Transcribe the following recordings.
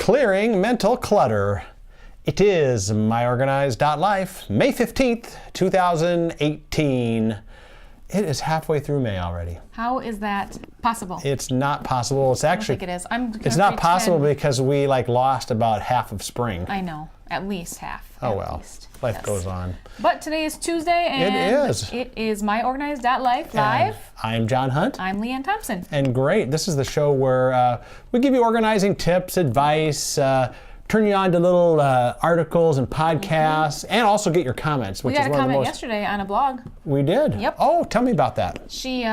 Clearing mental clutter. It is myOrganized.life, May 15th, 2018. It is halfway through May already. How is that possible? It's not possible. It's actually. I don't think it is. It's not possible because we lost about half of spring. I know, at least half. Oh well, life goes on. But today is Tuesday, and it is myOrganized.life live. I'm John Hunt. I'm Leanne Thompson. And great, this is the show where we give you organizing tips, advice. Turn you on to little articles and podcasts, and also get your comments. We got a comment yesterday on a blog. We did? Yep. Oh, tell me about that. She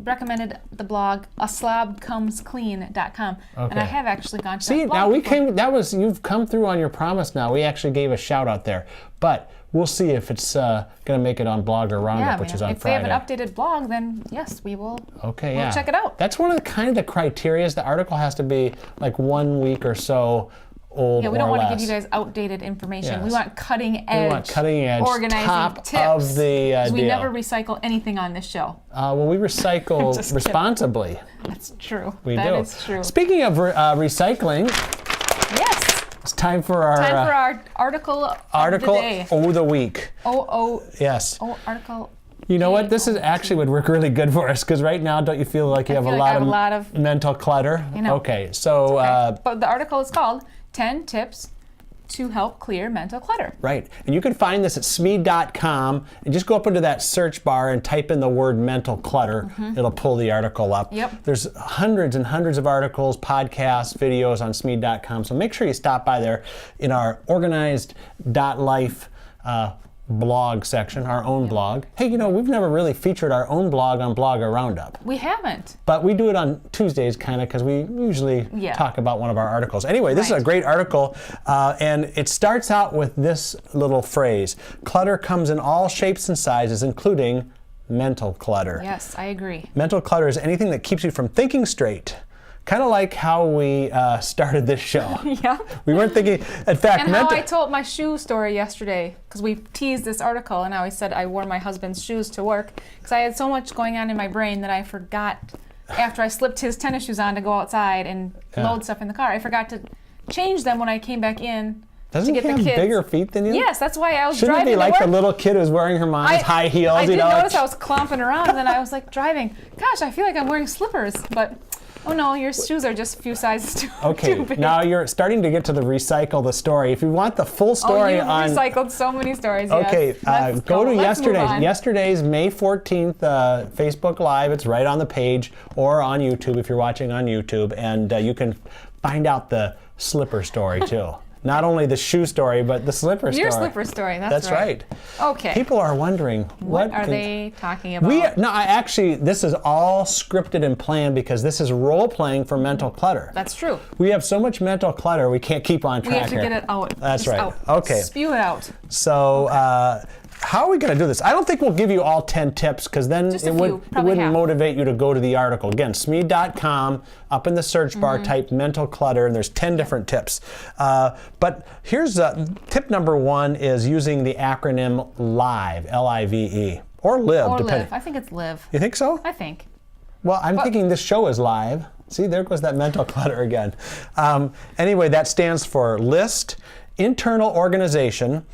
recommended the blog aslobcomesclean.com, and I have actually gone to that blog. See, now you've come through on your promise now. We actually gave a shout out there, but we'll see if it's going to make it on Blog or Roundup, which is on Friday. If they have an updated blog, then yes, we will. Okay, we'll check it out. That's one of the criteria. The article has to be like 1 week or so old. Yeah, we don't want to give you guys outdated information. Yes. We want cutting edge, organizing top tips. Of the deal. We never recycle anything on this show. Well, we recycle responsibly. That's true. That is true. Speaking of recycling, yes, it's time for our article of the day. of the week. Yes. Article. You know what? This is actually would work really good for us because right now, don't you feel like you have a lot of mental clutter? You know. Okay, so. Okay. But the article is called 10 Tips to Help Clear Mental Clutter. Right. And you can find this at Smead.com and just go up into that search bar and type in the word mental clutter. It'll pull the article up. Yep. There's hundreds and hundreds of articles, podcasts, videos on Smead.com. So make sure you stop by there in our Organized.life blog section, our own blog. Hey, we've never really featured our own blog on Blog or Roundup. We haven't. But we do it on Tuesdays kind of because we usually talk about one of our articles. Anyway, this is a great article and it starts out with this little phrase. Clutter comes in all shapes and sizes, including mental clutter. Yes, I agree. Mental clutter is anything that keeps you from thinking straight. Kind of like how we started this show. Yeah. We weren't thinking, in fact, and how I told my shoe story yesterday, because we teased this article, and I always said I wore my husband's shoes to work, because I had so much going on in my brain that I forgot, after I slipped his tennis shoes on to go outside and load stuff in the car, I forgot to change them when I came back in. Doesn't he have bigger feet than you? Yes, that's why I was Shouldn't driving it be like to work? the little kid who's wearing her mom's high heels? I didn't notice I was clomping around, and then I was like driving. Gosh, I feel like I'm wearing slippers, but oh no, your shoes are just a few sizes too big. Now you're starting to get to recycle the story. If you want the full story you've recycled so many stories. Okay, yes. go to yesterday's May 14th Facebook Live. It's right on the page, or on YouTube if you're watching on YouTube, and you can find out the slipper story too. Not only the shoe story, but the slipper story. Your slipper story, that's right. Okay. People are wondering, what are they talking about? This is all scripted and planned because this is role-playing for mental clutter. That's true. We have so much mental clutter, we can't keep on track here. We have to get it out. That's right. Out. Okay. Spew it out. So, how are we going to do this? I don't think we'll give you all 10 tips because then it wouldn't motivate you to go to the article. Again, Smead.com, up in the search bar, type mental clutter, and there's 10 different tips. But here's tip number 1 is using the acronym LIVE, L-I-V-E, or LIVE. Or LIVE. I think it's LIVE. You think so? I think. Well, I'm thinking this show is live. See, there goes that mental clutter again. Anyway, that stands for list, internal organization,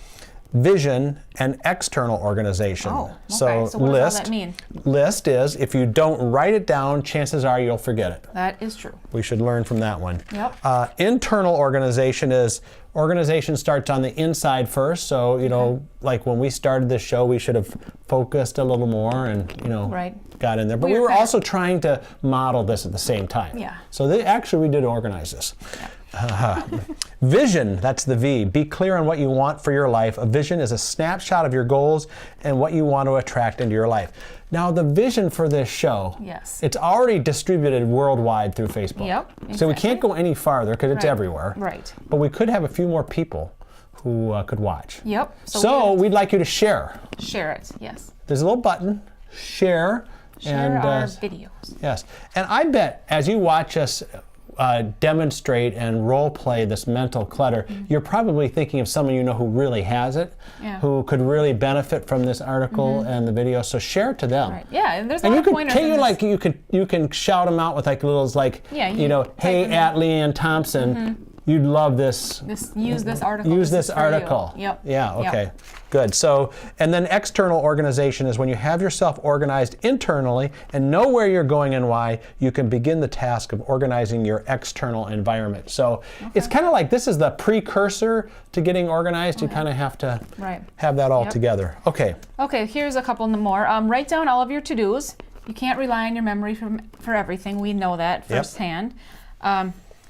vision, and external organization. Oh, okay. So what does all that mean? List is, if you don't write it down, chances are you'll forget it. That is true. We should learn from that one. Yep. Internal organization is, organization starts on the inside first. So, like when we started this show, we should have focused a little more and, got in there. But we were also trying to model this at the same time. Yeah. So we did organize this. Yeah. Vision, that's the V. Be clear on what you want for your life. A vision is a snapshot of your goals and what you want to attract into your life. Now, the vision for this show, it's already distributed worldwide through Facebook. Yep, exactly. So we can't go any farther because it's everywhere. Right. But we could have a few more people who could watch. Yep. So we'd like you to share. Share it, yes. There's a little button, share. Share our videos. Yes. And I bet as you watch us demonstrate and role play this mental clutter, you're probably thinking of someone you know who really has it, who could really benefit from this article and the video. So share it to them. Right. Yeah, and there's a lot of pointers. You can shout them out with little hey at Leanne Thompson. You'd love this. Use this article. Use this article. Yep. Yeah, okay. Yep. Good. So, and then external organization is when you have yourself organized internally and know where you're going and why, you can begin the task of organizing your external environment. So it's kind of like this is the precursor to getting organized. You kind of have to have that all together. Okay. Okay, here's a couple more. Write down all of your to-dos. You can't rely on your memory for everything. We know that firsthand.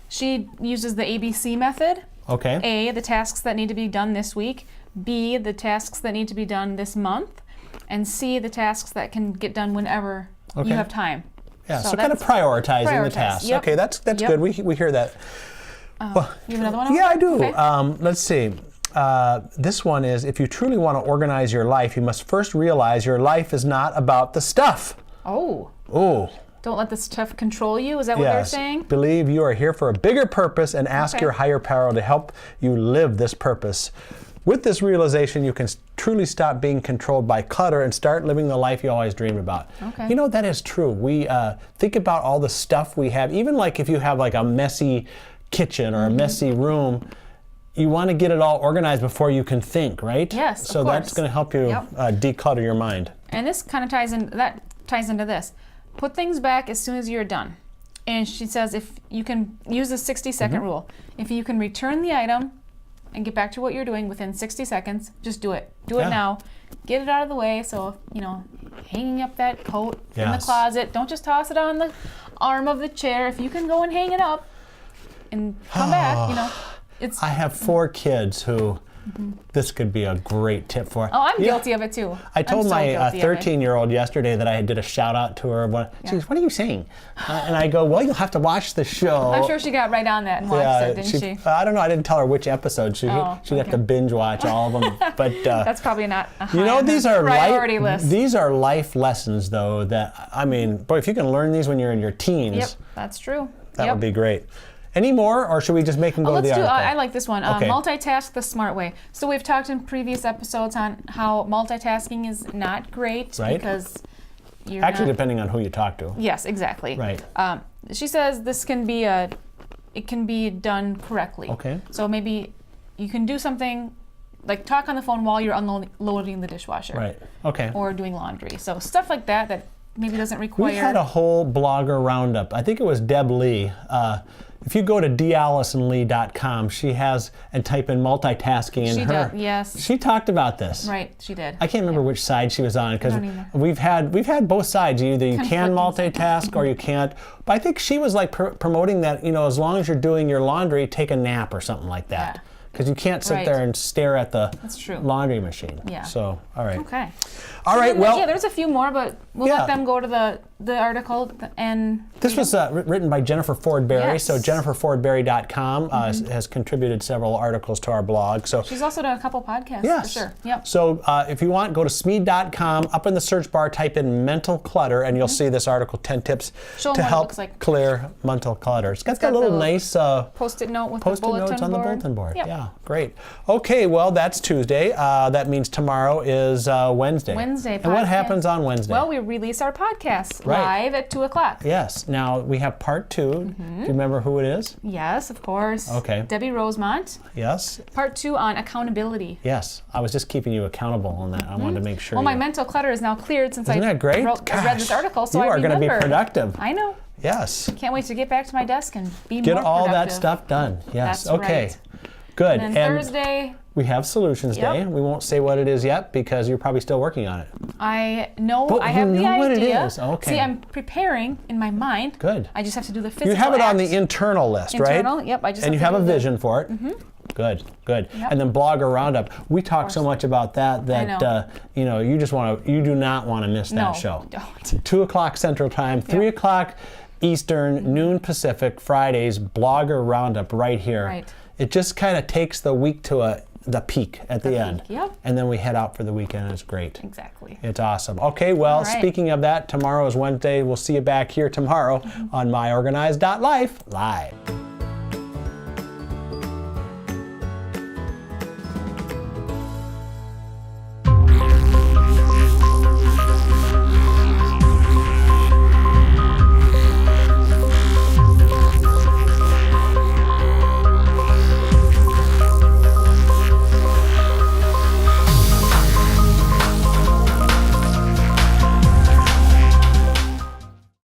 She uses the ABC method. Okay. A, the tasks that need to be done this week. B, the tasks that need to be done this month. And C, the tasks that can get done whenever you have time. Yeah, so kind of prioritizing the tasks. Yep. Okay, that's good. We hear that. Well, you have another one? Yeah, I do. Okay. Let's see. This one is, if you truly want to organize your life, you must first realize your life is not about the stuff. Oh. Oh. Don't let the stuff control you? Is that what they're saying? Believe you are here for a bigger purpose and ask your higher power to help you live this purpose. With this realization, you can truly stop being controlled by clutter and start living the life you always dreamed about. Okay. You know, that is true. We think about all the stuff we have, even like if you have like a messy kitchen or a messy room, you want to get it all organized before you can think, right? Yes, so of course. That's going to help you declutter your mind. And this kind of ties into this. Put things back as soon as you're done. And she says if you can use the 60-second rule. If you can return the item and get back to what you're doing within 60 seconds, just do it. Do it now. Get it out of the way. So, you know, hanging up that coat in the closet, don't just toss it on the arm of the chair. If you can go and hang it up and come back, you know. I have 4 kids who this could be a great tip for. Oh, I'm guilty of it too. I told my 13-year-old yesterday that I did a shout out to her. She goes, "What are you saying?" And I go, "Well, you'll have to watch the show." I'm sure she got right on that and watched it, didn't she? I don't know. I didn't tell her which episode. She'd have to binge watch all of them. But that's probably not a high on these her are priority list. These are life lessons, though. That I mean, boy, if you can learn these when you're in your teens, yep, that's true. That would be great. Any more, or should we just make them go to the article? I like this one. Multitask the smart way. So we've talked in previous episodes on how multitasking is not great because you're depending on who you talk to. Yes, exactly. Right. She says this can be it can be done correctly. Okay. So maybe you can do something like talk on the phone while you're unloading the dishwasher. Right. Okay. Or doing laundry. So stuff like that maybe doesn't require. We had a whole blogger roundup. I think it was Deb Lee. If you go to dallisonlee.com, she has, and type in multitasking in her. Yes. She talked about this. Right, she did. I can't remember which side she was on because we've had both sides. Either you can multitask or you can't. But I think she was like promoting that, as long as you're doing your laundry, take a nap or something like that. Because you can't sit there and stare at the laundry machine. Yeah. So, all right. Okay. All right, well. Yeah, there's a few more, but we'll let them go to the article. And this was written by Jennifer Ford Berry. So jenniferfordberry.com has contributed several articles to our blog. So she's also done a couple podcasts. Yes. For sure. Yep. So if you want, go to Smead.com. Up in the search bar, type in mental clutter, and you'll see this article, 10 tips to help clear mental clutter. It's got that little nice Post-it note with the bulletin notes on board. the bulletin board. Yeah, great. Okay, well, that's Tuesday. That means tomorrow is Wednesday. And what happens on Wednesday? Well, we release our podcast live at 2 o'clock. Yes. Now, we have part 2. Do you remember who it is? Yes, of course. Okay. Debbie Rosemont. Yes. Part 2 on accountability. Yes. I was just keeping you accountable on that. I wanted to make sure. Well, my mental clutter is now cleared since I read this article, so you are going to be productive. I know. Yes. Can't wait to get back to my desk and be more productive. Get all that stuff done. Yes. That's okay. Right. Good. And then Thursday. We have Solutions Day. We won't say what it is yet because you're probably still working on it. I know. I have the idea. What it is. Okay. See, I'm preparing in my mind. Good. I just have to do the physical. You have it on the internal list, right? Internal. Yep. And you have a vision for it. Good. Yep. And then Blogger Roundup. We talk so much about that you do not want to miss that show. Don't. 2 o'clock Central Time, 3 o'clock Eastern, noon Pacific, Fridays, Blogger Roundup right here. Right. It just kind of takes the week to the peak at the end. Yep. And then we head out for the weekend. It's great. Exactly. It's awesome. Okay, well, speaking of that, tomorrow is Wednesday. We'll see you back here tomorrow on myOrganized.life live.